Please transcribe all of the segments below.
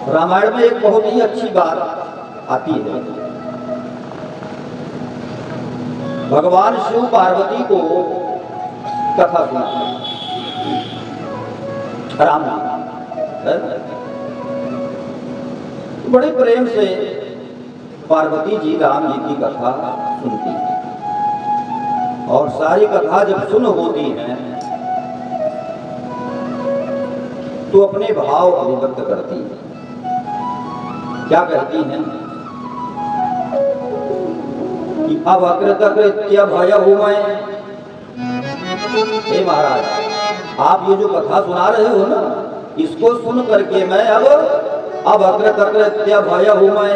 रामायण में एक बहुत ही अच्छी बात आती है। भगवान शिव पार्वती को कथा सुना राम जी, बड़े प्रेम से पार्वती जी राम जी की कथा सुनती है और सारी कथा जब सुन होती है तो अपने भाव अभिव्यक्त करती है। क्या कहती हैं कि अब अकृतकृत्य भय हूं मैं। हे महाराज, आप ये जो कथा सुना रहे हो ना, इसको सुन करके मैं अब अकृतकृत्य भय हूं मैं।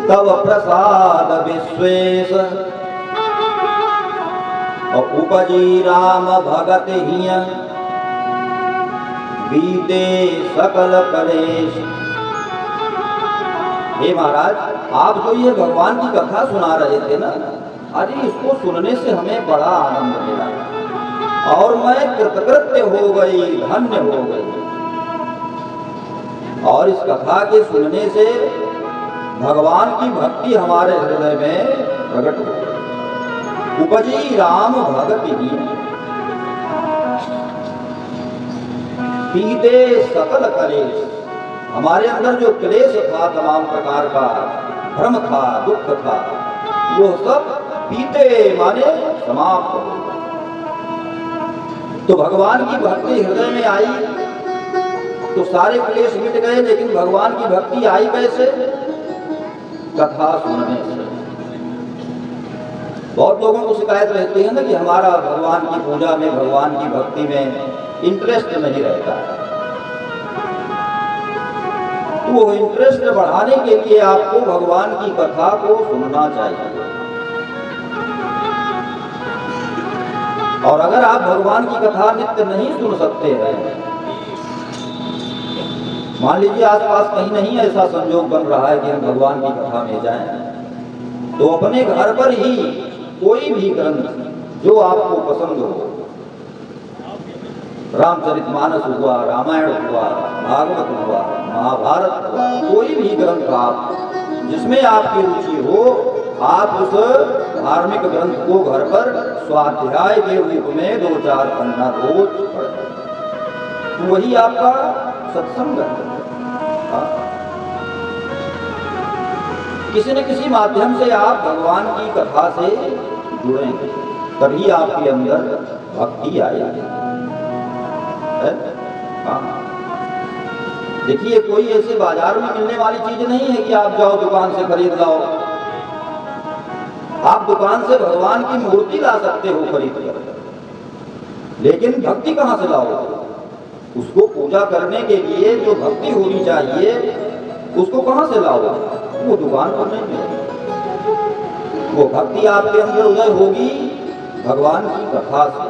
तब प्रसाद विश्वेश और उपजी राम भगत हिय बीते सकल कलेश। हे महाराज, आप जो ये भगवान की कथा सुना रहे थे ना, अरे इसको सुनने से हमें बड़ा आनंद मिला और मैं कृतकृत्य हो गई, धन्य हो गई। और इस कथा के सुनने से भगवान की भक्ति हमारे हृदय में प्रकट हो गई। उपजी राम भगत ही पीते सकल कलेश। हमारे अंदर जो क्लेश था, तमाम प्रकार का भ्रम था, दुख था, वो सब पीते माने समाप्त हो गया। तो भगवान की भक्ति हृदय में आई तो सारे क्लेश मिट गए। लेकिन भगवान की भक्ति आई कैसे? कथा सुनने से। बहुत लोगों को शिकायत रहती है ना कि हमारा भगवान की पूजा में, भगवान की भक्ति में इंटरेस्ट नहीं रहता है। तो वो इंटरेस्ट बढ़ाने के लिए आपको भगवान की कथा को सुनना चाहिए। और अगर आप भगवान की कथा नित्य नहीं सुन सकते हैं, मान लीजिए आसपास कहीं नहीं ऐसा संयोग बन रहा है कि हम भगवान की कथा में जाएं, तो अपने घर पर ही कोई भी ग्रंथ जो आपको पसंद हो, रामचरितमानस हुआ, रामायण हुआ, भागवत हुआ, महाभारत हुआ, कोई भी ग्रंथ आप जिसमें आपकी रुचि हो, आप उस धार्मिक ग्रंथ को घर पर स्वाध्याय के रूप में 2-4 पन्ना रोज पढ़ें, तो वही आपका सत्संग है। किसी न किसी माध्यम से आप भगवान की कथा से जुड़ेंगे, तभी आपके अंदर भक्ति आएगी। देखिए, कोई ऐसे बाजार में मिलने वाली चीज नहीं है कि आप जाओ दुकान से खरीद लाओ। आप दुकान से भगवान की मूर्ति ला सकते हो खरीद कर, लेकिन भक्ति कहां से लाओगे? उसको पूजा करने के लिए जो भक्ति होनी चाहिए, उसको कहां से लाओगे? वो दुकान पर नहीं मिलेगी। वो भक्ति आपके अंदर उदय होगी भगवान की कथा से।